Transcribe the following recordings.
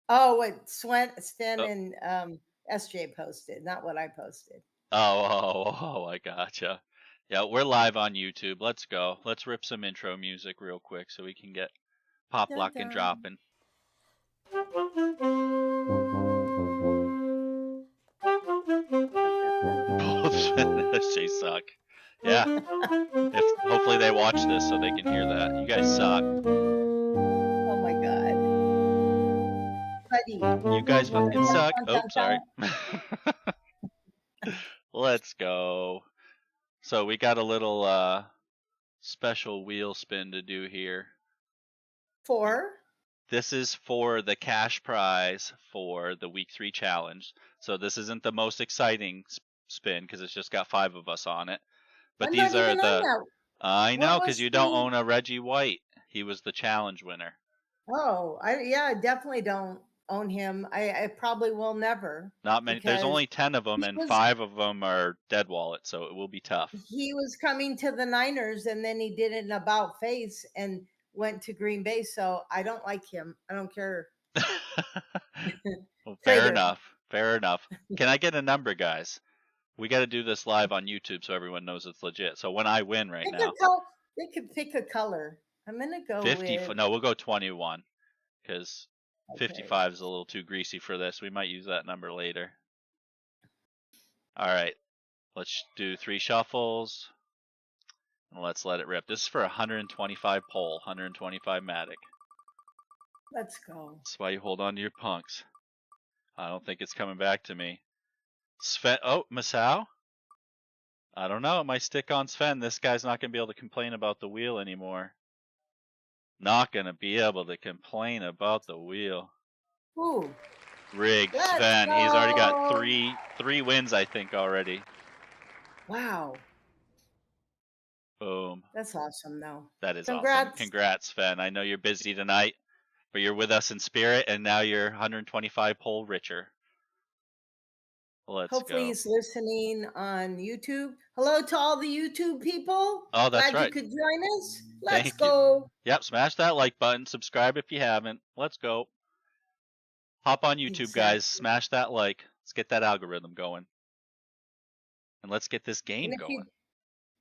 Oh, what Sven Oh, and SJ posted, not what I posted. I gotcha. Yeah, we're live on YouTube. Let's go. Let's rip some intro music real quick so we can get pop Dun lock and dun. dropping. Both Sven and SJ suck. Yeah, if hopefully they watch this so they can hear that. You guys suck. Oh my God. Buddy. You guys Dun, fucking dun, suck. dun, Oh, dun, sorry. dun. Let's go. So we got a little special wheel spin to do here. Four. This is for the cash prize for the week 3 challenge. So this isn't the most exciting spin because it's just got 5 of us on it. But I'm these not are even on the that. I What know because was you don't the? own a Reggie White. He was the challenge winner. Oh, I definitely don't own him. I probably will never Not many. There's because only 10 of them, he and was 5 of them are dead wallet, so it will be tough. he was coming to the Niners and then he did an about face and went to Green Bay. So I don't like him. I don't care. Well, fair Traitor. enough. Fair enough. Can I get a number, guys? We got to do this live on YouTube so everyone knows it's legit. So when I win right Pick a now, color. They could pick a color. I'm gonna go 50. with No, we'll go 21 because okay. 55 is a little too greasy for this. We might use that number later. All right, let's do 3 shuffles and let's let it rip. This is for 125 pole, 125 Matic. Let's go. That's why you hold on to your punks. I don't think it's coming back to me. Sven, oh, Masao? I don't know. It might stick on Sven. This guy's not going to be able to complain about the wheel anymore. Not going to be able to complain about the wheel. Ooh, Rigged let's Sven. He's already got go. three wins, I think, already. Wow, Boom. that's awesome though. That is awesome. Congrats. Congrats, Sven. I know you're busy tonight, but you're with us in spirit, and now you're 125 pole richer. Let's Hopefully go. he's listening on YouTube. Hello to all the YouTube people. Oh, that's Glad you right. could join us. Let's Thank you. go. Yep, smash that like button. Subscribe if you haven't. Let's go. Hop on YouTube, guys. Exactly. Smash that like. Let's get that algorithm going. And let's get this And game if you going.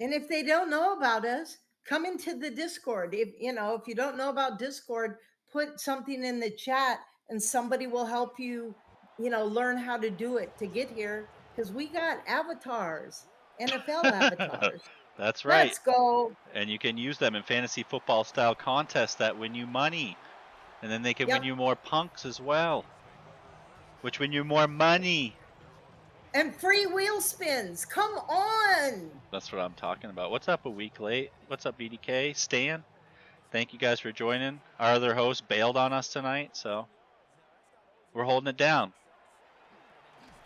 and if they don't know about us, come into the Discord. If you don't know about Discord, put something in the chat and somebody will help you, learn how to do it to get here because we got avatars, NFL avatars. That's right. Let's go. And you can use them in fantasy football style contests that win you money. And then they can win Yep. you more punks as well, which win you more money. And free wheel spins. Come on. That's what I'm talking about. What's up a week late? What's up, BDK? Stan? Thank you guys for joining. Our other host bailed on us tonight, so we're holding it down.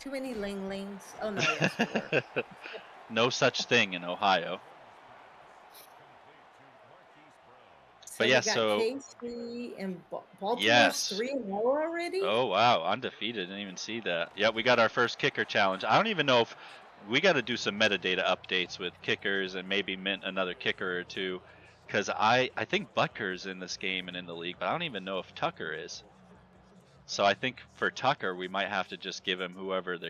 Too many linglings. Oh no, yes, we were. No such thing in Ohio. But So yeah, we got so KC and Baltimore's yes. 3-0 already. Oh wow, undefeated. Didn't even see that. Yeah, we got our first kicker challenge. I don't even know if we got to do some metadata updates with kickers and maybe mint another kicker or two, because I think Butker's in this game and in the league, but I don't even know if Tucker is. So I think for Tucker we might have to just give him whoever's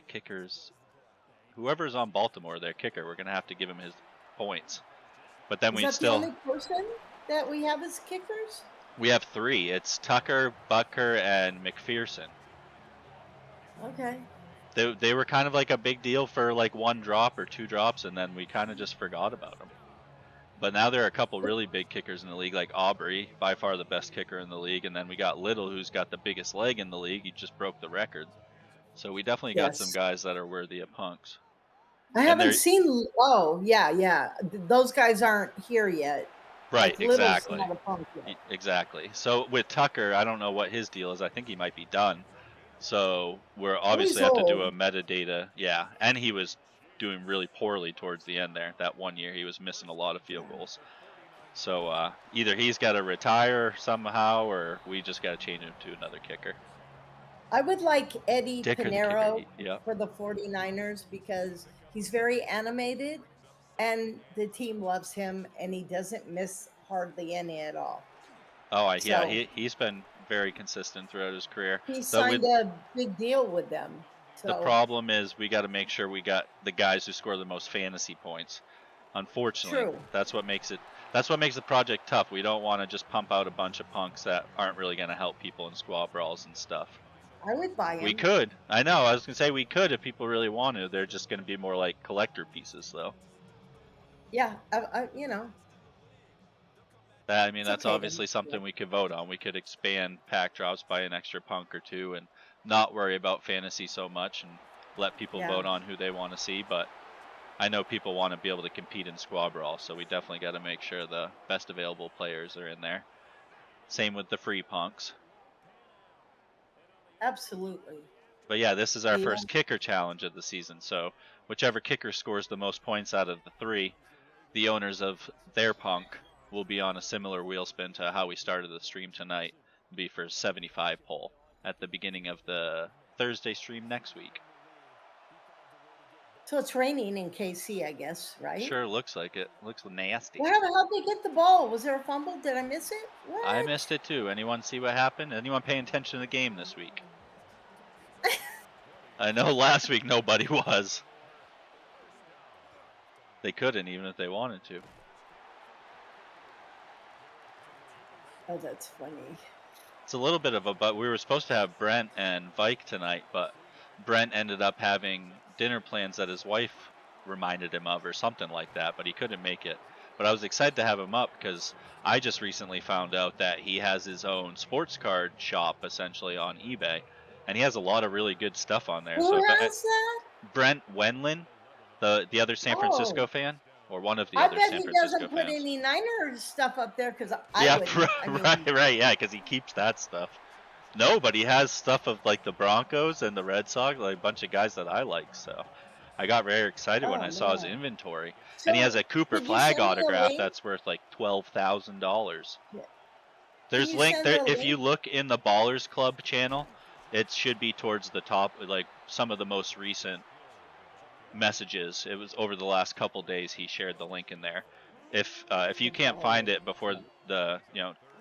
on Baltimore their kicker. We're gonna have to give him his points. But then Is that the still only person that we have as kickers? we have 3. It's Tucker, Butker, and McPherson. Okay. They were kind of like a big deal for like 1 drop or 2 drops, and then we kind of just forgot about them. But now there are a couple really big kickers in the league, like Aubrey, by far the best kicker in the league, and then we got Little, who's got the biggest leg in the league. He just broke the record. So we definitely got some Yes. guys that are worthy of punks. I And haven't they're seen. Oh, yeah, yeah. Those guys aren't here yet. right, Like Little's exactly. not a punk yet. Exactly. So with Tucker, I don't know what his deal is. I think he might be done. So we're But he's obviously have to do old. a metadata. Yeah, and he was doing really poorly towards the end there. That 1 year he was missing a lot of field goals. So either he's got to retire somehow, or we just got to change him to another kicker. I would like Eddie Dicker the kicker. Pinero Yep. for the 49ers because he's very animated and the team loves him and he doesn't miss hardly any at all. Oh, yeah. So He's been very consistent throughout his career. He Though with signed a big deal with them. the So problem is we got to make sure we got the guys who score the most fantasy points. Unfortunately, true. that's what makes the project tough. We don't want to just pump out a bunch of punks that aren't really going to help people in squad brawls and stuff. I would buy We him. could. I know. I was going to say we could if people really want to. They're just going to be more like collector pieces though. Yeah, you know, I mean, it's that's okay to obviously something we could vote on. We could expand pack drops by an extra punk or two and not worry about fantasy so much and let people yeah, vote on who they want to see. But I know people want to be able to compete in squad brawl, so we definitely got to make sure the best available players are in there. Same with the free punks. absolutely. But yeah, this is our The first kicker challenge of the season. So whichever kicker scores the most points out of the three, the owners of their punk will be on a similar wheel spin to how we started the stream tonight. It'll be for 75 poll at the beginning of the Thursday stream next week. So it's raining in KC, I guess, right? Sure looks like it. Looks nasty. Well, how'd they get the ball? Was there a fumble? Did I miss it? What? I missed it too. Anyone see what happened? Anyone paying attention to the game this week? I know last week nobody was. They couldn't even if they wanted to. Oh, that's funny. It's a little bit of a but. We were supposed to have Brent and Vike tonight, but Brent ended up having dinner plans that his wife reminded him of or something like that, but he couldn't make it. But I was excited to have him up because I just recently found out that he has his own sports card shop essentially on eBay, and he has a lot of really good stuff on there. Who So has that? Brent Wenlin, the other San Francisco Oh, fan, or one of the I other bet San he Francisco doesn't put fans. any Niner stuff up there because I Yeah, wouldn't. I mean, right, yeah, because he keeps that stuff. No, but he has stuff of like the Broncos and the Red Sox, like a bunch of guys that I like. So I got very excited when oh I saw his man. inventory, and he So has a Cooper could you Flag send me a autograph link? that's worth like $12,000. Yeah. Can There's you link send there a if you link? look in the Ballers Club channel. It should be towards the top, like some of the most recent messages. It was over the last couple days he shared the link in there. If you The can't find ball. it before the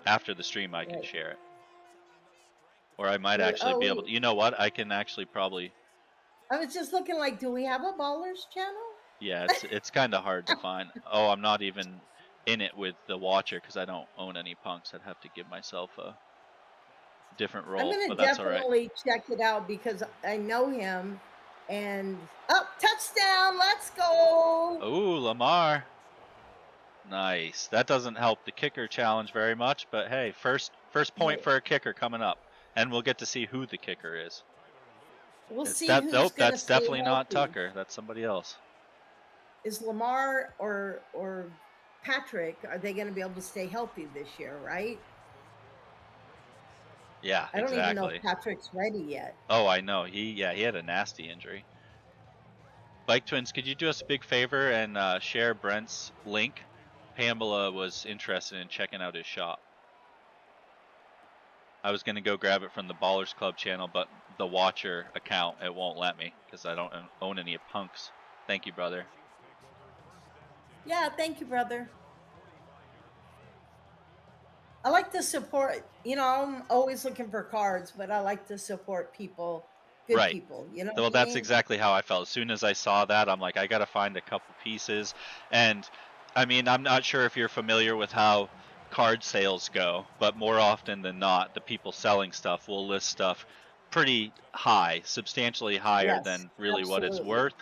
after the stream, I can Right. share it. Or I might Wait, actually oh, be able to. You know what? I can actually probably. I was just looking like, do we have a Ballers channel? Yeah, it's kind of hard to find. Oh, I'm not even in it with the watcher because I don't own any punks. I'd have to give myself a different I'm role, gonna but that's all right. definitely check it out because I know him. And oh, touchdown! Let's go! Oh, Lamar. Nice. That doesn't help the kicker challenge very much, but hey, first point Hey, for a kicker coming up, and we'll get to see who the kicker is. we'll It's see that who's nope, gonna that's stay definitely not healthy. Tucker. That's somebody else. Is Lamar or Patrick? Are they going to be able to stay healthy this year? Right? Yeah, I don't even know exactly. if Patrick's ready yet. Oh, I know. He had a nasty injury. Viketwins, could you do us a big favor and share Brent's link? Pamela was interested in checking out his shop. I was going to go grab it from the Ballers Club channel, but the Watcher account, it won't let me because I don't own any punks. Thank you, brother. Yeah, thank you, brother. I like to support, I'm always looking for cards, but I like to support people, good Right. people. You know Well, what I that's mean? exactly how I felt. As soon as I saw that, I'm like, I got to find a couple pieces. And I mean, I'm not sure if you're familiar with how card sales go, but more often than not, the people selling stuff will list stuff pretty high, substantially higher Yes, than really what it's absolutely. worth.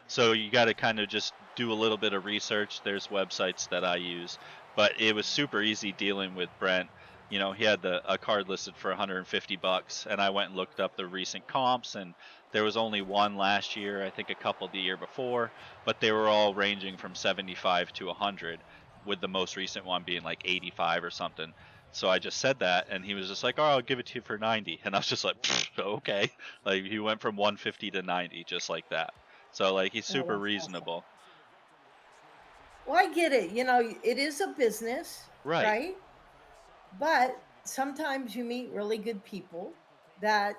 So you got to kind of just do a little bit of research. There's websites that I use, but it was super easy dealing with Brent. He had a card listed for $150, and I went and looked up the recent comps, and there was only one last year, I think a couple the year before, but they were all ranging from 75 to 100, with the most recent one being like 85 or something. So I just said that, and he was just like, "Oh, I'll give it to you for 90," and I was just like, "Okay." Like he went from 150 to 90 just like that. So like he's Oh, super that's awesome. reasonable. Well, I get it. It is a business, Right. right? But sometimes you meet really good people that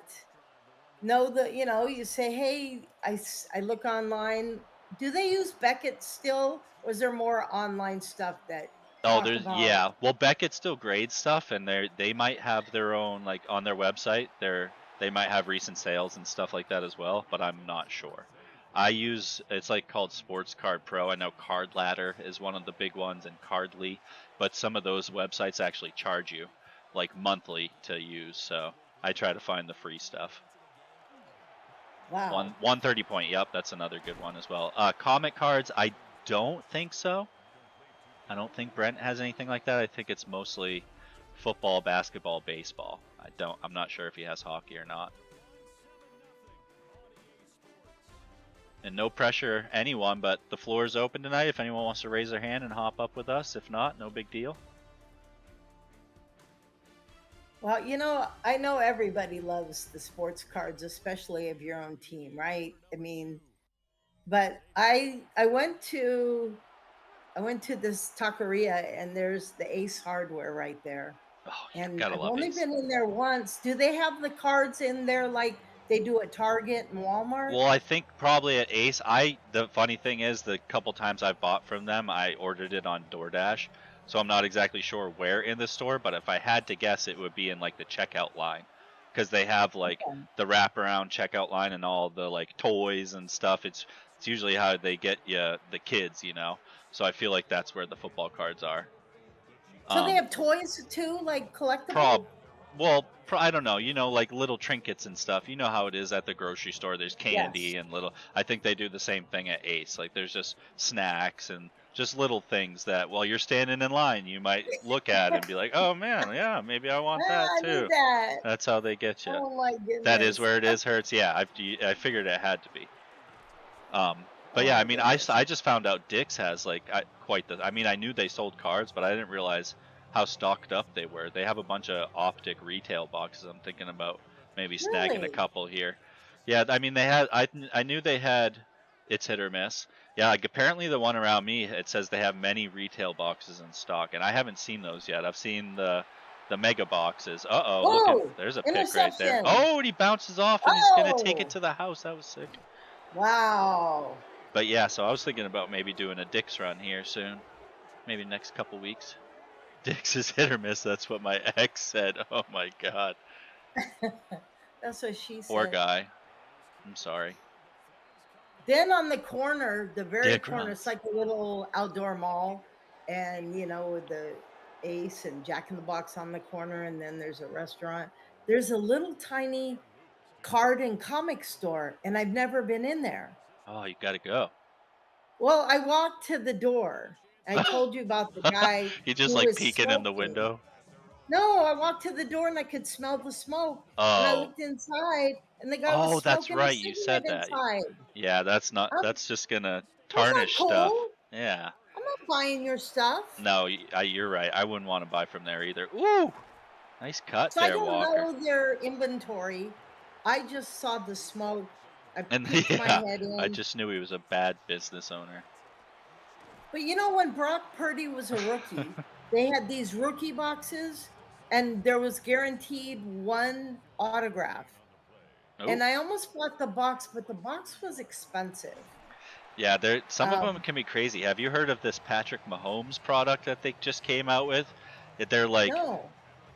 know that, you say, hey, I look online. Do they use Beckett still? Or is there more online stuff that Oh, talk there's about. yeah. Well, Beckett still grades stuff, and they might have their own like on their website. They might have recent sales and stuff like that as well, but I'm not sure. I use it's like called Sports Card Pro. I know Card Ladder is one of the big ones, and Cardly, but some of those websites actually charge you like monthly to use. So I try to find the free stuff. Wow. 130 point. Yep, that's another good one as well. Comic cards, I don't think so. I don't think Brent has anything like that. I think it's mostly football, basketball, baseball. I'm not sure if he has hockey or not. And no pressure, anyone, but the floor is open tonight if anyone wants to raise their hand and hop up with us. If not, no big deal. Well, I know everybody loves the sports cards, especially of your own team, right? I mean, but I went to this taqueria and there's the Ace Hardware right there. Oh yeah, And gotta I've love only Ace. been in there once. Do they have the cards in there like they do at Target and Walmart? Well, I think probably at Ace. The funny thing is, the couple times I've bought from them, I ordered it on DoorDash, so I'm not exactly sure where in the store. But if I had to guess, it would be in like the checkout line, because they have like Okay. the wraparound checkout line and all the like toys and stuff. It's usually how they get you the kids, you know. So I feel like that's where the football cards are. So they Um, have toys too, like prob collectible? well, I don't know, like little trinkets and stuff. You know how it is at the grocery store. There's Yes. candy and little. I think they do the same thing at Ace. Like there's just snacks and just little things that while you're standing in line, you might look at and be like, "Oh man, yeah, maybe I want Ah, that I need too." that. That's how they get you. Oh my That is goodness. where it is, Hurts. Yeah, I figured it had to be. But Oh yeah, I my mean, goodness. I just found out Dick's has like quite the. I mean, I knew they sold cards, but I didn't realize how stocked up they were. They have a bunch of optic retail boxes. I'm thinking about maybe snagging a Really? couple here. Yeah, I mean, they had. I knew they had. It's hit or miss. Yeah, like apparently the one around me, it says they have many retail boxes in stock, and I haven't seen those yet. I've seen the mega boxes. Uh-oh, look at Oh, there's a pick right there. interception. Oh, and he bounces off, and he's gonna take it Oh, to the house. That was sick. wow. But yeah, so I was thinking about maybe doing a Dick's run here soon. Maybe next couple weeks. Dick's is hit or miss. That's what my ex said. Oh my god. That's what she Poor said. guy. I'm sorry. Then on the corner, the very Dick corner, it's runs. like a little outdoor mall. And, with the Ace and Jack in the Box on the corner. And then there's a restaurant. There's a little tiny card and comic store. And I've never been in there. Oh, you gotta go. Well, I walked to the door. I told you about the guy You just who like was peeking in the smoking. window. No, I walked to the door and I could smell the smoke. And I Oh. looked inside and the guy was Oh, that's smoking a right. You cigarette said that. inside. Yeah, Um, that's just gonna that's not tarnish stuff. cool. Yeah. I'm not buying your stuff. No, you're right. I wouldn't want to buy from there either. Ooh, nice cut So I there, don't Walker. know their inventory. I just saw the smoke. I And peeked my yeah, head I in. just knew he was a bad business owner. But when Brock Purdy was a rookie, they had these rookie boxes and there was guaranteed one autograph. Oh, And I almost bought the box, but the box was expensive. yeah, some of them Um, can be crazy. Have you heard of this Patrick Mahomes product that they just came out with? They're like no.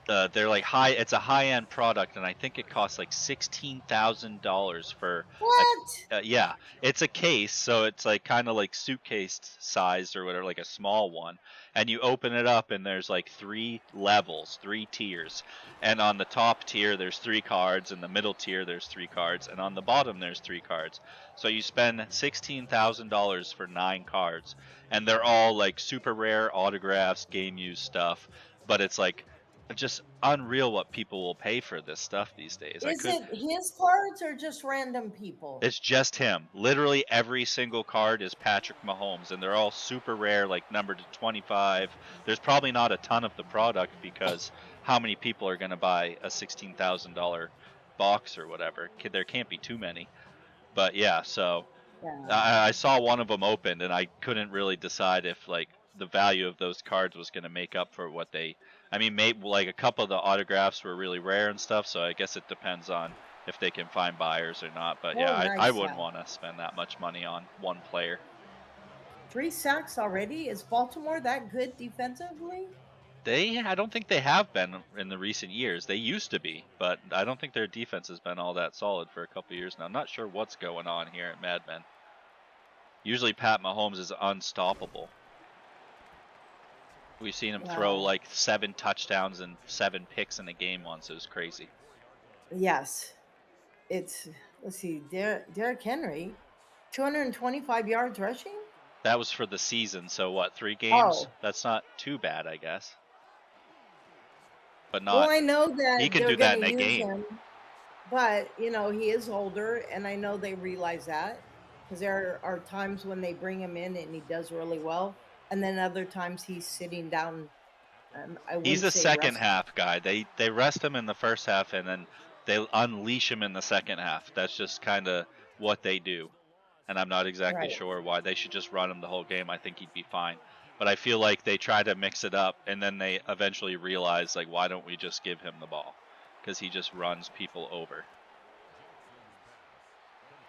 they're like high. It's a high end product, and I think it costs like $16,000 for a. What? Yeah, it's a case, so it's like kind of like suitcase sized or whatever, like a small one. And you open it up, and there's like three levels, three tiers. And on the top tier, there's three cards. In the middle tier, there's three cards, and on the bottom, there's three cards. So you spend $16,000 for 9 cards, and they're all like super rare autographs, game used stuff. But it's like just unreal what people will pay for this stuff these days. Is it his cards or just random people? It's just him. Literally every single card is Patrick Mahomes, and they're all super rare, like numbered to 25. There's probably not a ton of the product because how many people are going to buy a $16,000 box or whatever? There can't be too many. But yeah, so Yeah. I saw one of them opened, and I couldn't really decide if like the value of those cards was going to make up for what they. I mean, maybe like a couple of the autographs were really rare and stuff, so I guess it depends on if they can find buyers or not. But yeah, Oh, I nice. wouldn't Yeah. want to spend that much money on one player. 3 sacks already. Is Baltimore that good defensively? I don't think they have been in the recent years. They used to be, but I don't think their defense has been all that solid for a couple years now. I'm not sure what's going on here at Maddmen. Usually Pat Mahomes is unstoppable. We've seen him throw Wow. like 7 touchdowns and 7 picks in a game once. It was crazy. Yes. It's let's see, Derrick Henry, 225 yards rushing. That was for the season, so what, 3 games? Oh, That's not too bad, I guess. But well, not, I know he that can they're do going that to in a use game. him, but he is older, and I know they realize that because there are times when they bring him in and he does really well, and then other times he's sitting down. I He's wouldn't a say second rest. half guy. They rest him in the first half and then they unleash him in the second half. That's just kind of what they do. And I'm not exactly Right. sure why. They should just run him the whole game. I think he'd be fine. But I feel like they try to mix it up and then they eventually realize, like, why don't we just give him the ball? Because he just runs people over.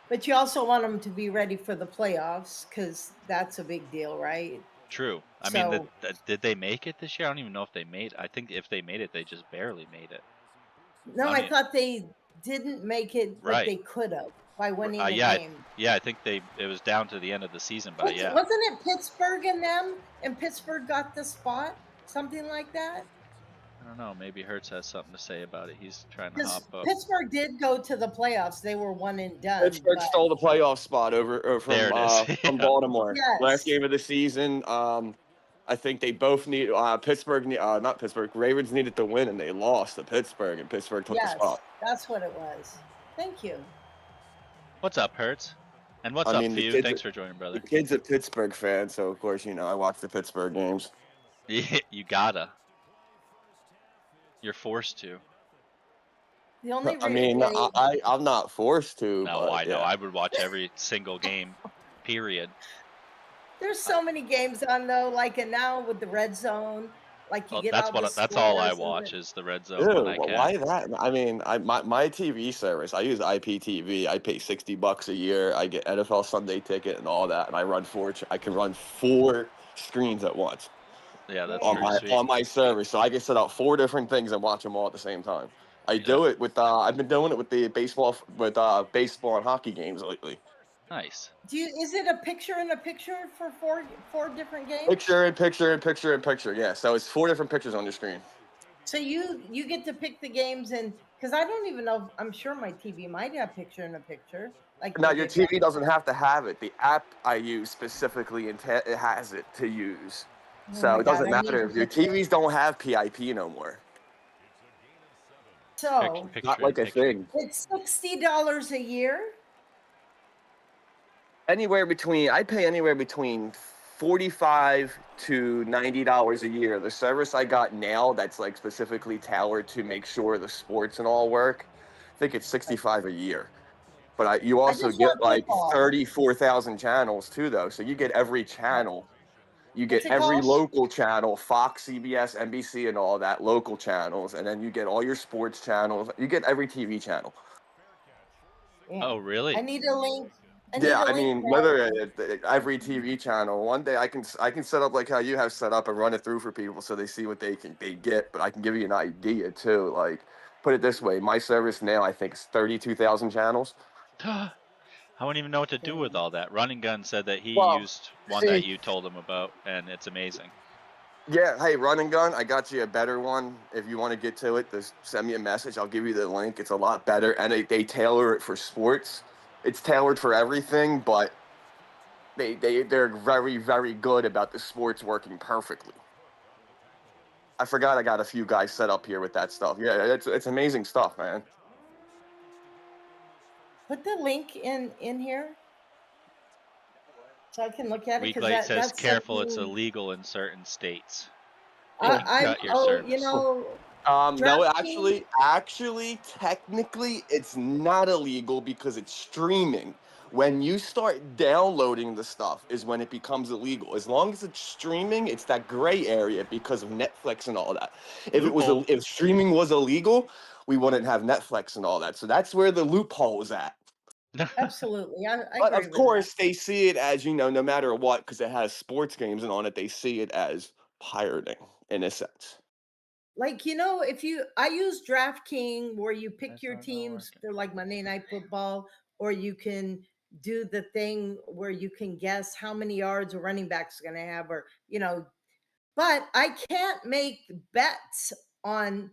But you also want them to be ready for the playoffs because that's a big deal, right? True. I mean, So, did they make it this year? I don't even know if they made it. I think if they made it, they just barely made it. no, I don't I even, thought they didn't make it, but right. they could have by winning a Yeah, game. yeah. I think it was down to the end of the season, but yeah. Wasn't it Pittsburgh and them? And Pittsburgh got the spot, something like that. I don't know. Maybe Hertz has something to say about it. He's trying to Because hop up. Pittsburgh did go to the playoffs. They were one and done. Pittsburgh But stole the playoff spot There from it is. from Yeah. Baltimore. Last yes, game of the season. I think they both need Pittsburgh. Not Pittsburgh. Ravens needed to win, and they lost to Pittsburgh, and Pittsburgh took the yes, spot. that's what it was. Thank you. What's up, Hertz? And what's I up, mean, Few? Thanks for joining, the brother. kid's a Pittsburgh fan, so of course I watch the Pittsburgh games. You gotta. You're forced to. The only I mean, I'm not forced to, No, I but know. yeah. I would watch every single game. Period. there's so many games on though, like and now with the red zone, like you Well, get all the that's all I scores and watch is the red zone when Ew, I can. why that? I mean, my TV service, I use IPTV. I pay $60 a year. I get NFL Sunday ticket and all that, and I can run 4 screens at once Yeah, that's on pretty man. sweet. my service. So I can set up 4 different things and watch them all at the same time. I Yeah. do it with I've been doing it with the baseball and hockey games lately. Nice. Is it a picture in a picture for four different games? Picture and picture and picture and picture. Yeah, so it's 4 different pictures on your screen. So you get to pick the games, and because I don't even know, I'm sure my TV might have picture in a picture like Now they your did back TV doesn't have to have it. The app I use specifically it has it to use. then. Oh my So it god, doesn't I need matter to if your get that. TVs don't have PIP no more. So Not Picture in like a picture. thing. it's $60 a year. I pay anywhere between $45 to $90 a year. The service I got now that's like specifically tailored to make sure the sports and all work, I think it's 65 a year. But you I also just get want like football. 34,000 channels too, though. So you get every channel. You get What's it every called? local channel, Fox, CBS, NBC, and all that local channels, and then you get all your sports channels. You get every TV channel. Yeah. Oh, really? I need a link. I need Yeah, a I link. mean, literally every TV channel. One day I can set up like how you have set up and run it through for people so they see what they get. But I can give you an idea too. Like, put it this way, my service now I think is 32,000 channels. I wouldn't even know what to do with Yeah. all that. Running Gun said that he Well, used one that see, you told him about, and it's amazing. yeah, hey, Run and Gun, I got you a better one. If you want to get to it, just send me a message. I'll give you the link. It's a lot better, and they tailor it for sports. It's tailored for everything, but they're very, very good about the sports working perfectly. I forgot I got a few guys set up here with that stuff. Yeah, it's amazing stuff, man. Put the link in here so I can look at it because Weeklite says, that's careful, it's something illegal in certain states. It Well, can I'm. cut your Oh, service. No, DraftKings. technically, it's not illegal because it's streaming. When you start downloading the stuff is when it becomes illegal. As long as it's streaming, it's that gray area because of Netflix and all that. Loophole. If streaming was illegal, we wouldn't have Netflix and all that. So that's where the loophole is at. Absolutely. I But agree of with that. course, they see it as, no matter what, because it has sports games and on it, they see it as pirating in a sense. Like, I use DraftKings where you pick That's your not teams working. for like Monday Night Football, or you can do the thing where you can guess how many yards a running back's going to have, or, but I can't make bets on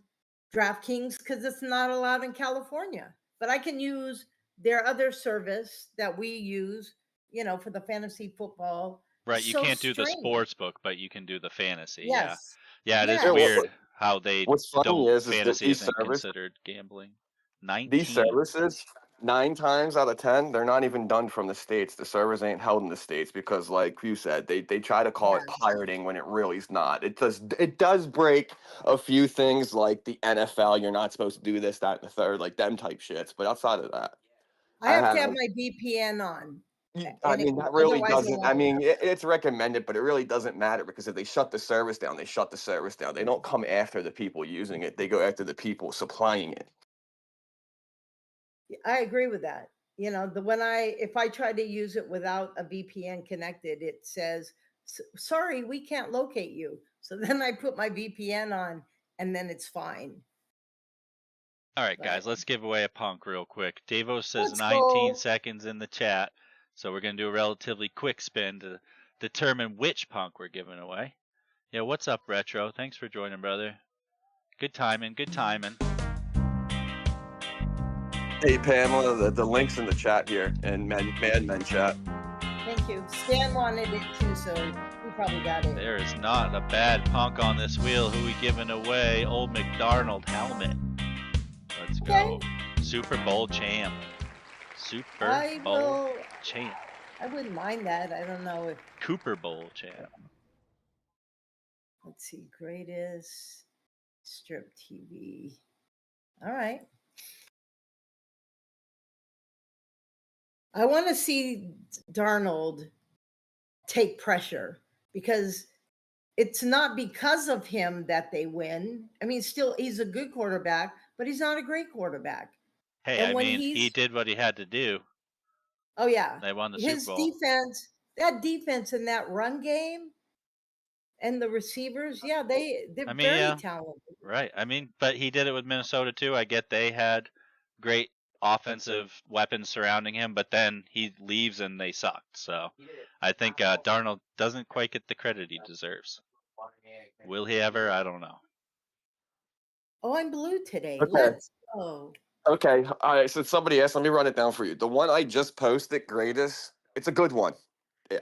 DraftKings because it's not allowed in California. But I can use their other service that we use, for the fantasy football. Right, you So can't do the strange. sports book, but you can do the fantasy. Yeah, Yes. yeah, it is Yeah, Yes. weird how they what's funny don't. is that Fantasy isn't considered gambling. these 19. services, 9 times out of 10, they're not even done from the States. The servers ain't held in the States because, like you said, they try to call it Yes. pirating when it really is not. It does break a few things like the NFL. You're not supposed to do this, that, and the third, like them type shits. But outside of that, I I have to have. have my VPN on. I And mean, that really otherwise it doesn't. I won't. mean, it's recommended, but it really doesn't matter because if they shut the service down, they shut the service down. They don't come after the people using it. They go after the people supplying it. I agree with that. If I try to use it without a VPN connected, it says, sorry, we can't locate you. So then I put my VPN on and then it's fine. All right, But guys, let's give away a punk real quick. Davo says let's 19 go. seconds in the chat, so we're gonna do a relatively quick spin to determine which punk we're giving away. Yeah, what's up, Retro? Thanks for joining, brother. Good timing, good timing. Hey Pamela, the link's in the chat here and Madmen chat. Thank you. Stan wanted it too, so he probably got it. There is not a bad punk on this wheel. Who we giving away? Old McDarnold helmet. Let's go. Okay. Super Bowl champ. Super I Bowl will. champ. I wouldn't mind that. I don't know if. Cooper Bowl champ. Let's see. Greatest strip TV. All right. I want to see Darnold take pressure because it's not because of him that they win. I mean, still, he's a good quarterback, but he's not a great quarterback. Hey, And I when mean, he did what he had to do. oh yeah, They won the his Super Bowl. that defense and that run game and the receivers, yeah, they're very talented. Right. I mean, but he did it with Minnesota too. I get they had great offensive weapons surrounding him, but then he leaves and they sucked. So I think Darnold doesn't quite get the credit he deserves. Will he ever? I don't know. Oh, I'm blue today. Okay. Let's go. Okay. All right. So somebody asked, let me run it down for you. The one I just posted, Greatest, it's a good one.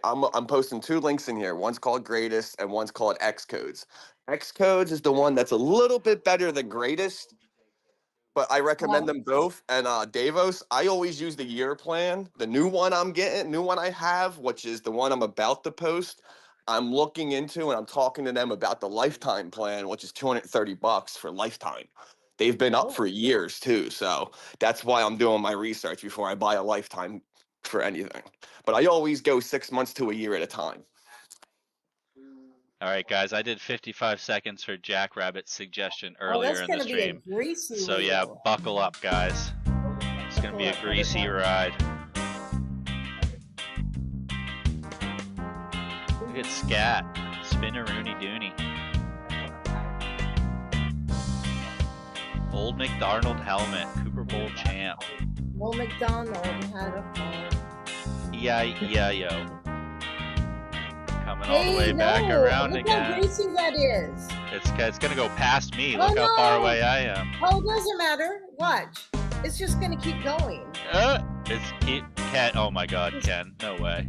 I'm posting 2 links in here. One's called Greatest and one's called X Codes. X Codes is the one that's a little bit better than Greatest, but I recommend them both. And Davos, I always use the year plan. The new one I have, which is the one I'm about to post. I'm looking into and I'm talking to them about the lifetime plan, which is $230 for lifetime. They've been up for years too, so that's why I'm doing my research before I buy a lifetime for anything. But I always go 6 months to a year at a time. All right, guys, I did 55 seconds for Jackrabbit's suggestion Oh, earlier that's in the gonna be a stream. greasy So wheel. yeah, buckle up, guys. It's gonna be a greasy ride. Look at Scat, Spinneroony Dooney. Old McDarnold helmet, Cooper Bowl champ. Old McDonald had a farm. E-I-E-I-O. Coming all the way back around look again. how greasy that is. It's gonna go past me. Look how far away I am. Oh, it doesn't matter. Watch. It's just gonna keep going. Ken. Oh my God, Ken. No way.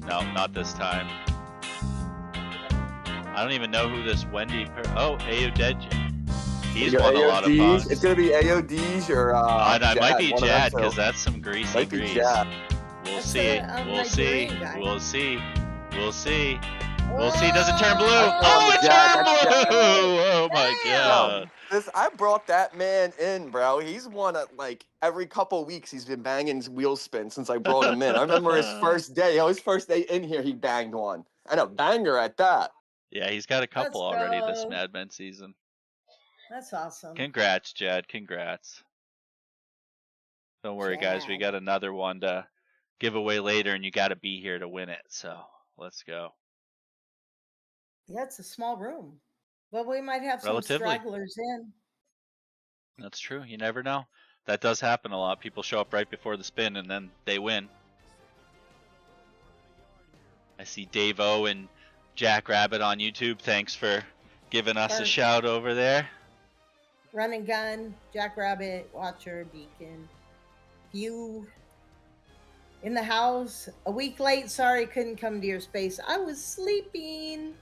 No, not this time. I don't even know who this Wendy. Ayodeji. He's won a lot of punks. It's gonna be AODs or That might be one of Jad them, because so- that's some greasy Might be grease. Jad. We'll That's see. a We'll see. Nigerian guy. We'll see. We'll see. We'll see. Does it turn blue? That's Oh, it Jad. turned That's Jad. blue! Oh my God. I brought that man in, bro. He's won at like every couple weeks. He's been banging his wheel spin since I brought him in. I remember his first day. His first day in here, he banged one, and a banger at that. Yeah, he's got a couple Let's already this go. Maddmen season. Oh, that's awesome. Congrats, Jad. Congrats. Don't worry, guys. We got another one to give away later, and you got to be here to win it. So let's go. Yeah, it's a small room, but we might have some Relatively. stragglers in. That's true. You never know. That does happen a lot. People show up right before the spin, and then they win. I see Dave O and Jack Rabbit on YouTube. Thanks for giving us a shout over there. Run and Gun, Jack Rabbit, Watcher, Beacon, you in the house. A week late. Sorry, couldn't come to your space. I was sleeping.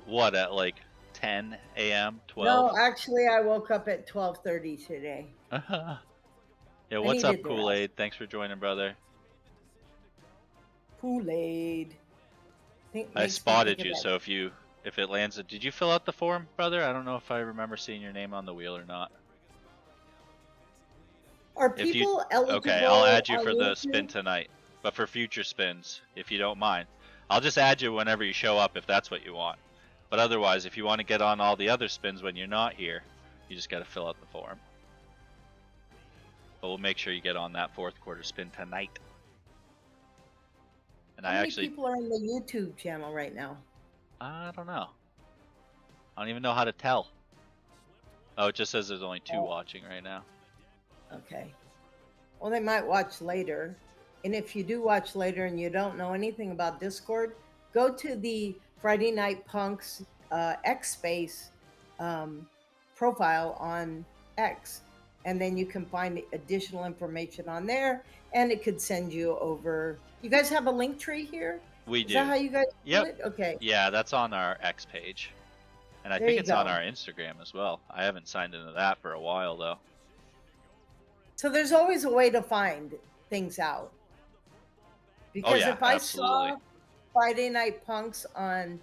What, at like 10 a.m., 12? No, actually, I woke up at 12:30 today. Yeah, what's up, Kool-Aid? Thanks for joining, brother. Kool-Aid. I spotted you, so if it lands, did you fill out the form, brother? I don't know if I remember seeing your name on the wheel or not. Are people eligible? Okay, I'll add you for the spin tonight, but for future spins, if you don't mind. I'll just add you whenever you show up if that's what you want. But otherwise, if you want to get on all the other spins when you're not here, you just got to fill out the form. But we'll make sure you get on that fourth quarter spin tonight. And How many people are on the YouTube channel right now? I don't know. I don't even know how to tell. Oh, it just says there's only 2 watching right now. Okay. Well, they might watch later. And if you do watch later and you don't know anything about Discord, go to the Friday Night Punks X Space profile on X. And then you can find additional information on there. And it could send you over. You guys have a link tree here? We do. Is that how you guys do it? Okay. Yeah, that's on our X page. And I think it's on our Instagram as well. I haven't signed into that for a while, though. So there's always a way to find things out. Because if I saw Friday Night Punks on,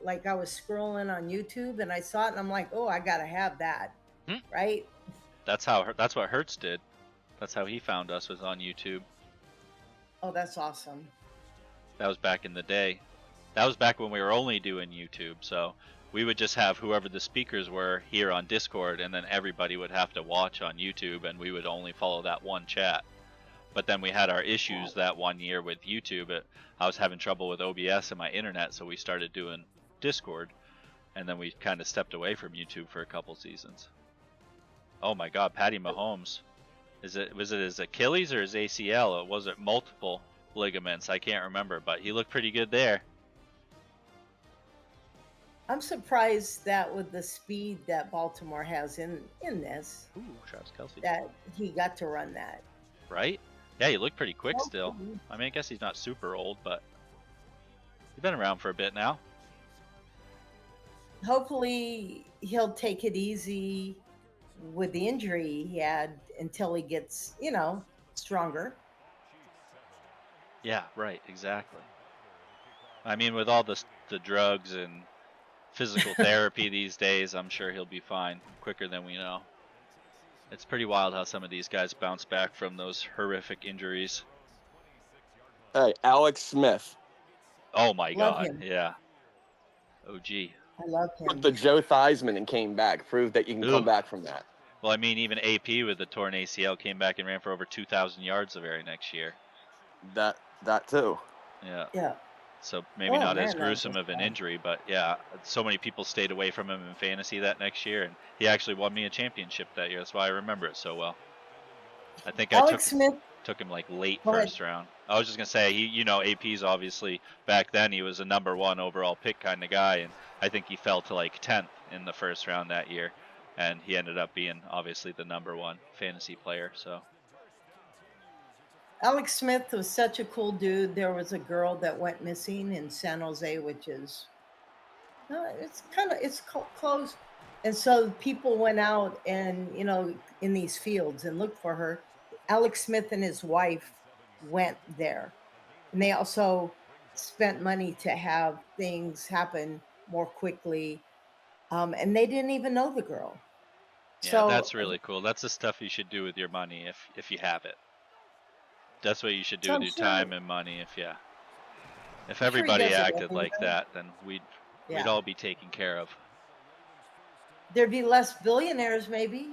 like I was scrolling on YouTube and I saw it and I'm like, oh, I got to have that. Right? That's what Hertz did. That's how he found us, was on YouTube. Oh, that's awesome. That was back in the day. That was back when we were only doing YouTube, so we would just have whoever the speakers were here on Discord, and then everybody would have to watch on YouTube, and we would only follow that one chat. But then we had our issues that one year with YouTube. I was having trouble with OBS and my internet, so we started doing Discord, and then we kind of stepped away from YouTube for a couple seasons. Oh my God, Patty Mahomes. Was it his Achilles or his ACL? Or was it multiple ligaments? I can't remember, but he looked pretty good there. I'm surprised that with the speed that Baltimore has in this, Travis Kelce, that he got to run that. Right? Yeah, he looked pretty quick still. I mean, I guess he's not super old, but he's been around for a bit now. Hopefully he'll take it easy with the injury he had until he gets, stronger. Yeah, right, exactly. I mean, with all the drugs and physical therapy these days, I'm sure he'll be fine quicker than we know. It's pretty wild how some of these guys bounce back from those horrific injuries. Hey, Alex Smith. Oh my God, yeah. OG. I love him. Took the Joe Theismann and came back. Proved that you can come back from that. Well, I mean, even AP with the torn ACL came back and ran for over 2,000 yards the very next year. That too. Yeah. Yeah. So maybe not as gruesome of an injury, but yeah, so many people stayed away from him in fantasy that next year, and he actually won me a championship that year. That's why I remember it so well. I think Alex Smith took him like late first round. I was just gonna say, AP's obviously back then he was a #1 overall pick kind of guy, and I think he fell to like 10th in the first round that year, and he ended up being obviously the #1 fantasy player. So. Alex Smith was such a cool dude. There was a girl that went missing in San Jose, which is, it's close. And so people went out and, in these fields and looked for her. Alex Smith and his wife went there. And they also spent money to have things happen more quickly. And they didn't even know the girl. Yeah, so, that's really cool. That's the stuff you should do with your money if you have it. That's what you should do with your time and money. If everybody acted like that, then we'd all be taken care of. There'd be less billionaires, maybe.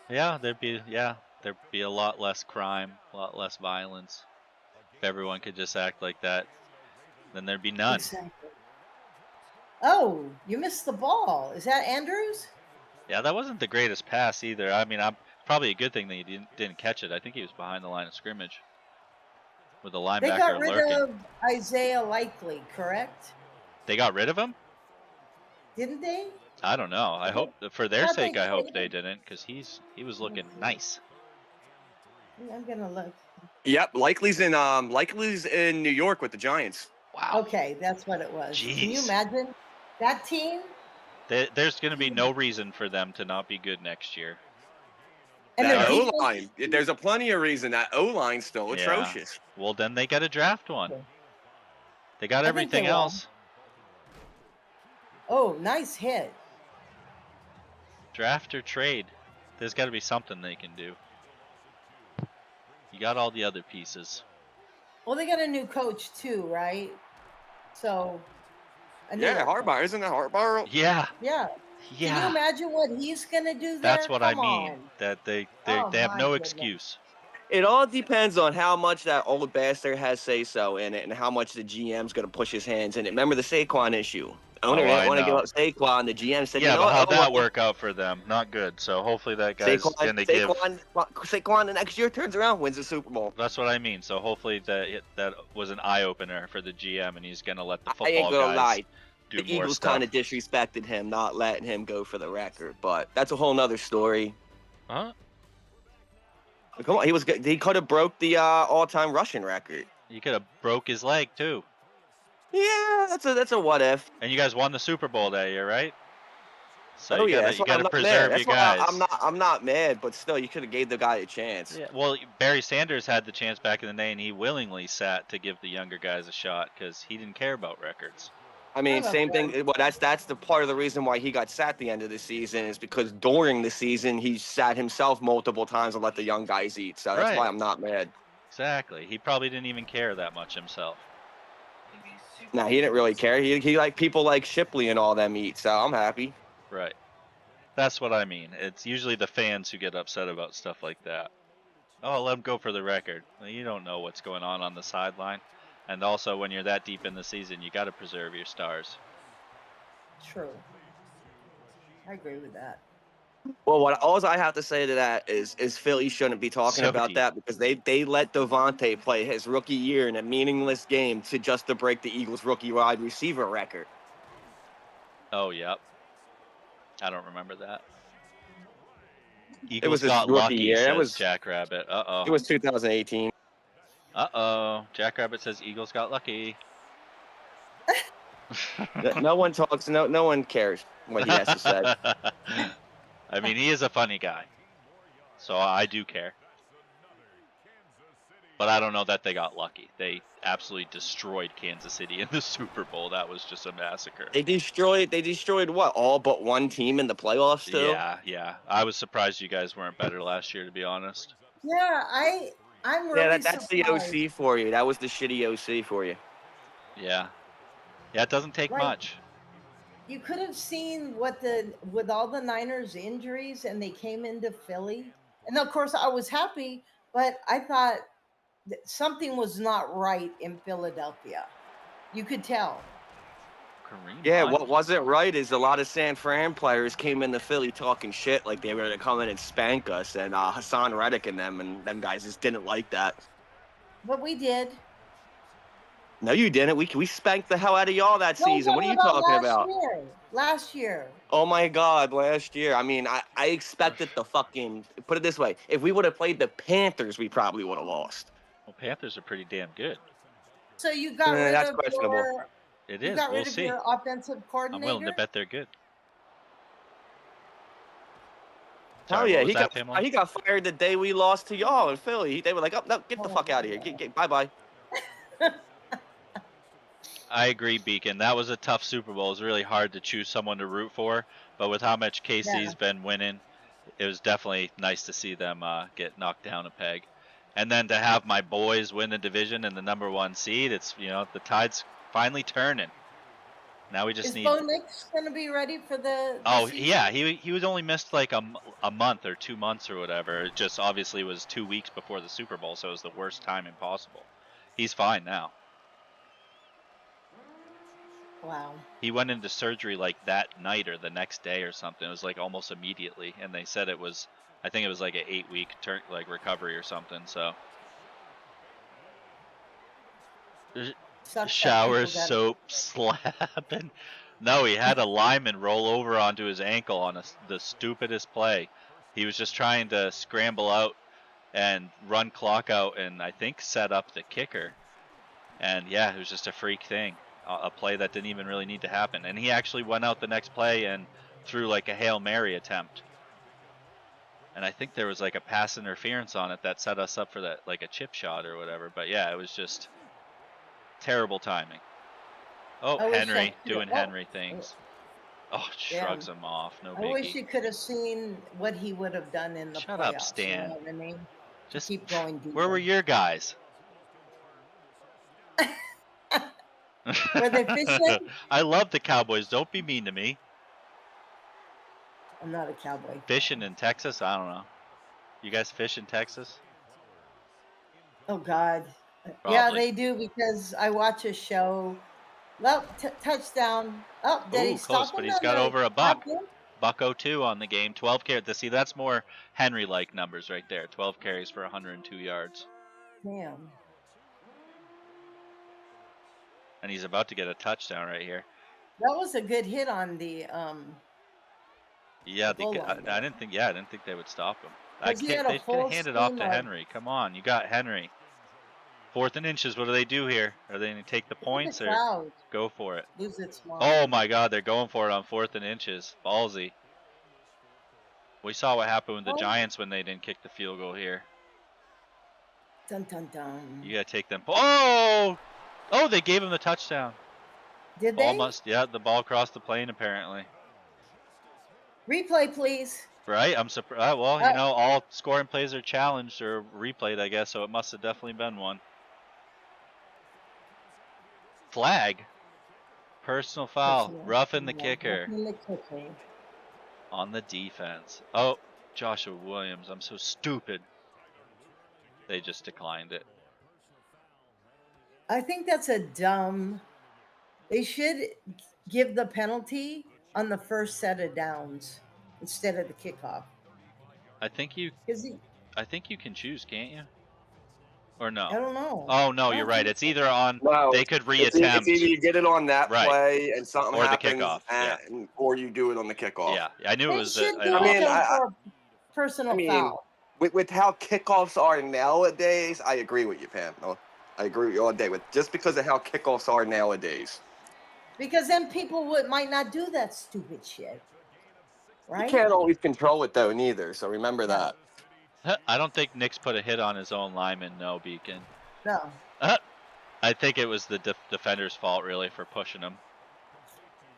Yeah, there'd be. Yeah, there'd be a lot less crime, a lot less violence. If everyone could just act like that, then there'd be none. Exactly. Oh, you missed the ball. Is that Andrews? Yeah, that wasn't the greatest pass either. I mean, probably a good thing that he didn't catch it. I think he was behind the line of scrimmage with the They got linebacker rid lurking. of Isaiah Likely, correct? They got rid of him? Didn't they? I don't know. I hope for their thought sake. they I hope traded they him. didn't, because he was looking nice. I'm gonna look. Yep, Likely's in New York with the Giants. Wow. Okay, that's what it was. Jeez. Can you imagine that team? There's going to be no reason for them to not be good next year. And That their O-line, defense. there's a plenty of reason that O-line's still atrocious. Well, then they got to draft one. Okay. They got I think everything they will. else. Oh, nice hit. Draft or trade. There's got to be something they can do. You got all the other pieces. Well, they got a new coach too, right? So. Yeah, Harbaugh. Isn't that Harbaugh? Yeah. Yeah. Yeah. Can you imagine what he's gonna do there? That's what I Come mean. on. That they Oh, have my no goodness. excuse. It all depends on how much that old bastard has say-so in it and how much the GM's going to push his hands in it. Remember the Saquon issue? Owner didn't I want to give know. up Saquon. The GM said, Yeah, you know but what? how'd Oh, that well, work out for them? Not good. So hopefully that guy's going to give. Saquon the next year turns around, wins the Super Bowl. That's what I mean. So hopefully that was an eye-opener for the GM, and he's going to let the I ain't football going to guys lie. do The more Eagles stuff. kind of disrespected him, not letting him go for the record. But that's a whole nother story. Huh? Come on, he could have broke the all-time rushing record. He could have broke his leg too. Yeah, that's a what if. And you guys won the Super Bowl that year, right? So Oh you yeah, gotta, that's you why I'm gotta not preserve mad. your That's why guys. I'm not mad, but still, you could have gave the guy a chance. Yeah, well, Barry Sanders had the chance back in the day, and he willingly sat to give the younger guys a shot because he didn't care about records. I mean, love same that. thing. Well, that's the part of the reason why he got sat at the end of the season is because during the season he sat himself multiple times and let the young guys eat. So that's why Right. I'm not mad. Exactly. He probably didn't even care that much himself. Nah, he didn't really care. He like people like Shipley and all them eat. So I'm happy. Right. That's what I mean. It's usually the fans who get upset about stuff like that. Oh, let him go for the record. Well, you don't know what's going on the sideline. And also, when you're that deep in the season, you got to preserve your stars. True. I agree with that. Well, all I have to say to that is Philly shouldn't be talking So about deep. that because they let Devontae play his rookie year in a meaningless game to break the Eagles rookie wide receiver record. Oh, yep. I don't remember that. It was Eagles his got rookie lucky, year. says Jackrabbit. Uh-oh. It was 2018. Uh-oh. Jackrabbit says Eagles got lucky. No one talks. No one cares what he has to say. I mean, he is a funny guy. So I do care. But I don't know that they got lucky. They absolutely destroyed Kansas City in the Super Bowl. That was just a massacre. They destroyed what? All but one team in the playoffs too? Yeah. I was surprised you guys weren't better last year, to be honest. Yeah, I'm really Yeah, that's the surprised. OC for you. That was the shitty OC for you. Yeah. Yeah, it doesn't take Right. much. You could have seen with all the Niners injuries and they came into Philly. And of course I was happy, but I thought that something was not right in Philadelphia. You could tell. Kareem Yeah, Hunt. what wasn't right is a lot of San Fran players came into Philly talking shit like they were going to come in and spank us, and Hassan Reddick and them guys just didn't like that. But we did. No, you didn't. We spanked the hell out of y'all that season. What are you talking about? Last year. Oh my God, last year. I mean, I expected the fucking, put it this way, if we would have played the Panthers, we probably would have lost. Well, Panthers are pretty damn good. So you got rid That's of questionable. your It you is. got We'll rid of see. your offensive I'm coordinator. willing to bet they're good. Hell Sorry, yeah, what was he that, Pamela? got fired the day we lost to y'all in Philly. They were like, oh, no, get the fuck out of here. Bye-bye. I agree, Beacon. That was a tough Super Bowl. It was really hard to choose someone to root for. But with how much KC's been winning, it was definitely nice to see them get knocked down a peg. And then to have my boys win the division and the #1 seed, it's, the tide's finally turning. Now we just Is need. Bo Nix going to be ready for the Oh season? yeah, he was only missed like a month or 2 months or whatever. It just obviously was 2 weeks before the Super Bowl, so it was the worst timing possible. He's fine now. Wow. He went into surgery like that night or the next day or something. It was like almost immediately, and they said it was, I think it was like an 8-week like recovery or something. So Sucks that shower, people got- soap, slapping. No, he had a lineman roll over onto his ankle on the stupidest play. He was just trying to scramble out and run clock out and I think set up the kicker. And yeah, it was just a freak thing. A play that didn't even really need to happen. And he actually went out the next play and threw like a Hail Mary attempt. And I think there was like a pass interference on it that set us up for that, like a chip shot or whatever. But yeah, it was just terrible timing. Oh, I wish Henry I could've- doing oh, Henry things. Oh, shrugs him off. No I wish biggie. you could have seen what he would have done in the Shut playoffs. up, Stan. You know what I mean? Just keep going deeper. Where were your guys? Were they fishing? I love the Cowboys. Don't be mean to me. I'm not a Cowboy. Fishing in Texas? I don't know. You guys fish in Texas? Oh God. Probably. Yeah, they do because I watch a show. Well, touchdown. Oh, did he Ooh, stop close, him but he's on got the over a buck. tackle? Buck-02 on the game. 12 carries. See, that's more Henry-like numbers right there. 12 carries for 102 yards. Damn. And he's about to get a touchdown right here. That was a good hit on the Yeah, goal line I didn't think. Yeah, I didn't think they would stop him. Because he had a They full hand it off scheme to of- Henry. Come on, you got Henry. 4th and inches. What do they do here? Are they going to take the points the or crowd go for it? lose its mind. Oh my God, they're going for it on 4th and inches. Ballsy. We saw what happened with the Giants when they didn't kick the field goal here. Dun dun dun. You got to take them. Oh! Oh, they gave him the touchdown. Did they? Almost. Yeah, the ball crossed the plane apparently. Replay, please. Right? I'm surprised. Well, you know, all scoring plays are challenged or replayed, I guess, so it must have definitely been one. Flag. Personal foul. Roughing the kicker. Roughing the kicker. On the defense. Oh, Joshua Williams. I'm so stupid. They just declined it. I think that's a dumb. They should give the penalty on the first set of downs instead of the kickoff. I think you can choose, can't you? Or no? I don't know. Oh no, you're right. It's either on. No, they could reattempt. It's either you get it on that play and something or happens, the kickoff, or you do it on the kickoff. Yeah, I knew They it was. should I do mean, it for a personal foul. With how kickoffs are nowadays, I agree with you, Pam. I agree with you all day. With just because of how kickoffs are nowadays. Because then people might not do that stupid shit. Right? You can't always control it though, neither. So remember that. I don't think Nick's put a hit on his own lineman. No, Beacon. No. I think it was the defender's fault, really, for pushing him.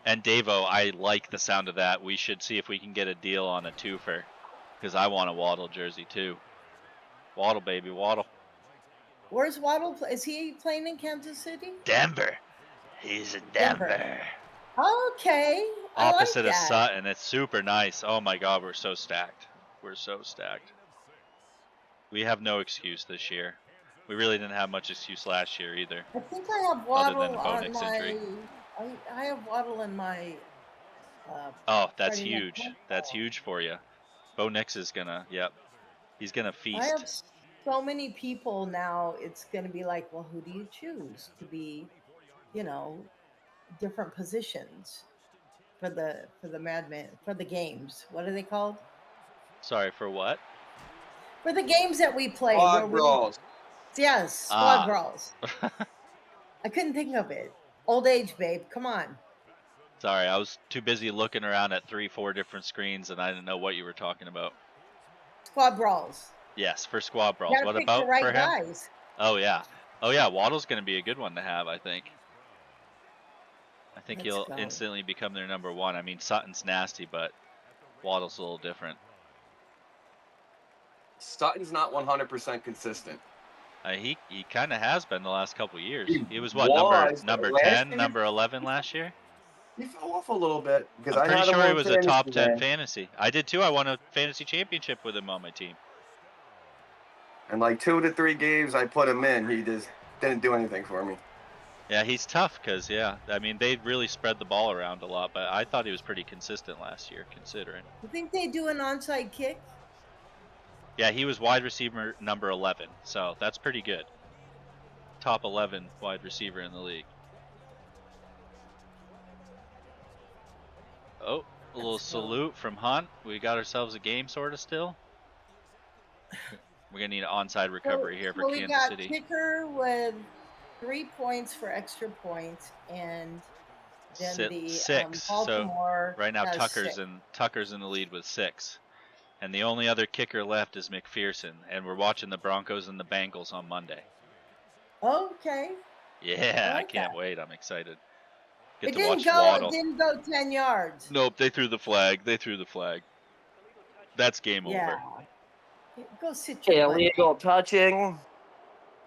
And Davo, I like the sound of that. We should see if we can get a deal on a twofer, because I want a Waddle jersey too. Waddle, baby, Waddle. Where's Waddle? Is he playing in Kansas City? Denver. He's in Denver. Okay. Opposite I like of that. Sutton. It's super nice. Oh my God, we're so stacked. We're so stacked. We have no excuse this year. We really didn't have much excuse last year either. I think I have Waddle other than Bo on Nix my. injury. I have Waddle in my. Oh, that's Friday Night huge. Football. That's huge for you. Bo Nix is gonna. Yep. He's gonna feast. I have so many people now. It's going to be like, well, who do you choose to be? You know, different positions for the Maddmen for the games. What are they called? Sorry, for what? For the games that we play. Squad brawls. Yes, squad brawls. I couldn't think of it. Old age, babe. Come on. Sorry, I was too busy looking around at 3-4 different screens and I didn't know what you were talking about. Squad brawls. Yes, for squad brawls. Gotta What pick about the right for him? guys. Oh yeah. Oh yeah, Waddle's going to be a good one to have, I think. I think Let's he'll go. instantly become their number one. I mean, Sutton's nasty, but Waddle's a little different. Sutton's not 100% consistent. He kind of has been the last couple years. He was was, number last 10, year- number 11 last year? He fell off a little bit because I'm I pretty had him sure he on was a top 10 man. fantasy. I did too. I won a fantasy championship with him on my team. And like 2 to 3 games I put him in, he just didn't do anything for me. Yeah, he's tough because, yeah, I mean, they really spread the ball around a lot, but I thought he was pretty consistent last year, considering. You think they do an onside kick? Yeah, he was wide receiver number 11, so that's pretty good. Top 11 wide receiver in the league. Oh, a little salute from Hunt. We got ourselves a game sort of still. We're going to need an onside recovery here for Kansas City. We got kicker with 3 points for extra points, and then the 6. Baltimore. So right now has Tucker's in the lead with 6. And the only other kicker left is McPherson, and we're watching the Broncos and the Bengals on Monday. Okay. Yeah, I like can't that. wait. I'm excited. It Get to watch Waddle. didn't go 10 yards. Nope, they threw the flag. That's game Yeah. over. Go sit your butt Illegal touching.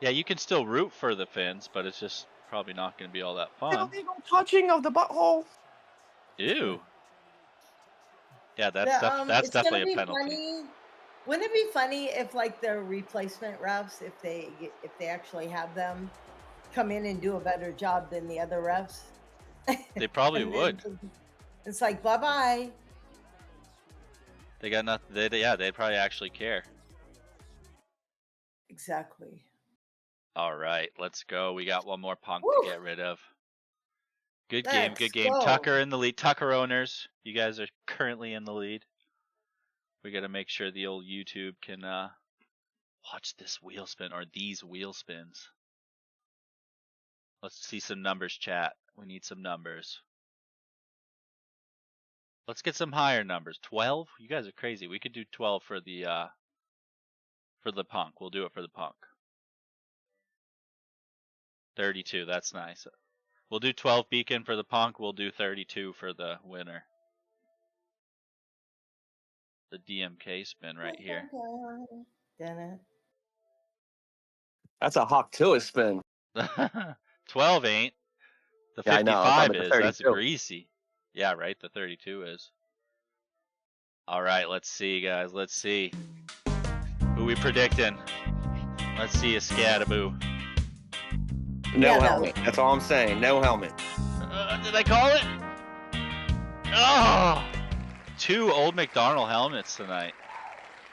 Yeah, you can still root for the Finns, but it's just probably not going to be all that fun. Illegal touching of the butthole. Ew. Yeah, that's it's definitely gonna a penalty. Funny. Wouldn't it be funny if, like, the replacement refs, if they actually have them come in and do a better job than the other refs? They probably would. It's like, bye-bye. They got nothing. They'd probably actually care. Exactly. All right, let's go. We got one more punk Woo! to get rid of. Good Let's game. go. Tucker in the lead. Tucker owners, you guys are currently in the lead. We got to make sure the old YouTube can watch this wheel spin, or these wheel spins. Let's see some numbers, chat. We need some numbers. Let's get some higher numbers. 12? You guys are crazy. We could do 12 for the punk. We'll do it for the punk. 32, that's nice. We'll do 12 beacon for the punk. We'll do 32 for the winner. The DMK spin right here. That's a Hawk Tua spin. 12 ain't. The 55 I know, is. That's greasy. Yeah, right. The 32 is. All right, let's see, guys. Let's see. Who we predicting? Let's see a Scattaboo. No helmet. That's all I'm saying. No helmet. Did I call it? Oh! 2 Old McDonald helmets tonight.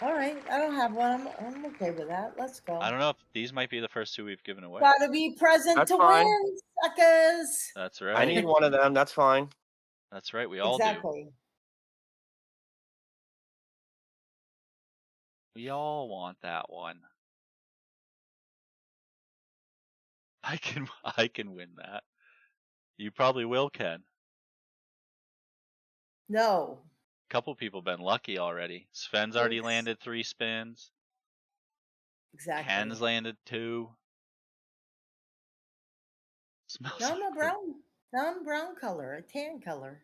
All right, I don't have one. I'm okay with that. Let's go. I don't know if these might be the first 2 we've given away. Gotta be present That's to fine. win, suckers. That's right. I need one of them. That's fine. That's right. We all Exactly. do. We all want that one. I can win that. You probably will, Ken. No. Couple people been lucky already. Sven's already landed 3 spins. Exactly. Ken's landed 2. Smells No, I'm a brown color, a tan color.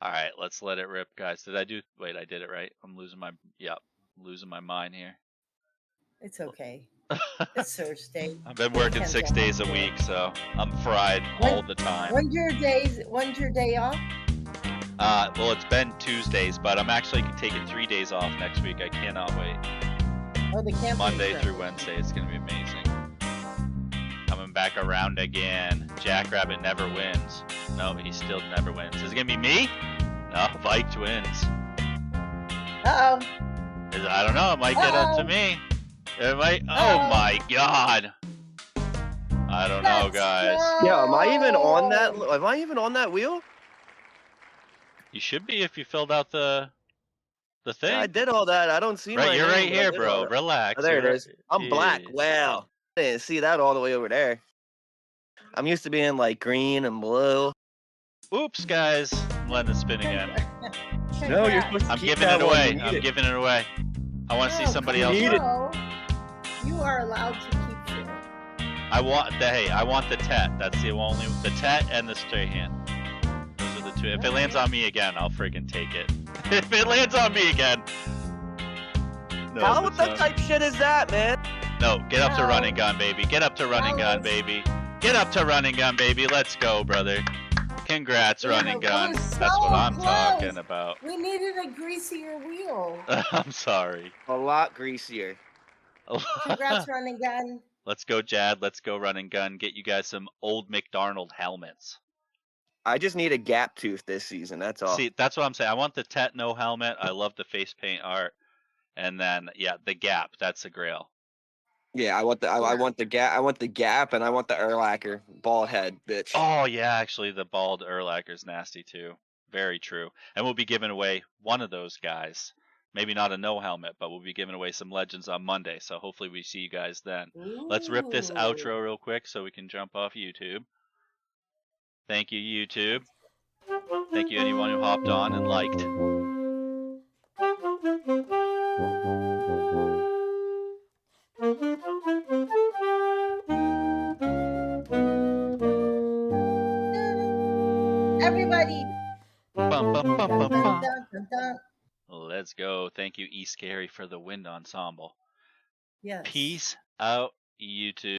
All right, let's let it rip, guys. Wait, I did it right. I'm losing my mind here. It's okay. It's Thursday. I've been working 6 days a week, so I'm fried all the time. When's your day off? Well, it's been Tuesdays, but I'm actually taking 3 days off next week. I cannot wait. Oh, the camping Monday trip. through Wednesday. It's gonna be amazing. Coming back around again. Jackrabbit never wins. No, he still never wins. Is it gonna be me? No, Viketwins. Uh-oh. I don't know. It might get up to me. It might. Oh my god. I don't know, guys. Yeah, am I even on that? Am I even on that wheel? You should be if you filled out the thing. Yeah, I did all that. I don't see my Right, you're name, right but I here, did bro. all that. Relax. Oh, there it is. I'm black. Jeez. Wow. I didn't see that all the way over there. I'm used to being like green and blue. Oops, guys. I'm letting it spin again. No, you're supposed to I'm keep giving that it one. away. You need I'm it. giving it away. I want to see somebody else. Need it. You are allowed to keep shit. I want the tet. That's the only the tet and the straight hand. Those are the 2. If it lands on me again, I'll friggin' take it. If it lands on me again. No, What the type shit is that, man? No, get up to No. running gun, baby. Get up to running gun, baby. Get up to Run and Gun, baby. Let's go, brother. Congrats, Run and Gun. We're That's what so I'm talking close. about. We needed a greasier wheel. I'm sorry. A lot greasier. Congrats, Run and Gun. Let's go, Jad. Let's go, Run and Gun. Get you guys some old McDonald helmets. I just need a gap tooth this season. That's all. See, that's what I'm saying. I want the Tetno helmet. I love the face paint art. And then, yeah, the Gap. That's a grail. Yeah, I want the I want the gap. I want the gap, and I want the Urlacher bald head, bitch. Oh, yeah, actually, the bald Urlacher's nasty, too. Very true. And we'll be giving away one of those guys. Maybe not a no helmet, but we'll be giving away some legends on Monday. So hopefully we see you guys then. Let's rip this outro real quick so we can jump off YouTube. Thank you, YouTube. Thank you, anyone who hopped on and liked. Everybody. Bum, bum, bum, bum, bum. Dun, dun, dun. Let's go. Thank you, E Scary, for the wind ensemble. Yes. Peace out, YouTube.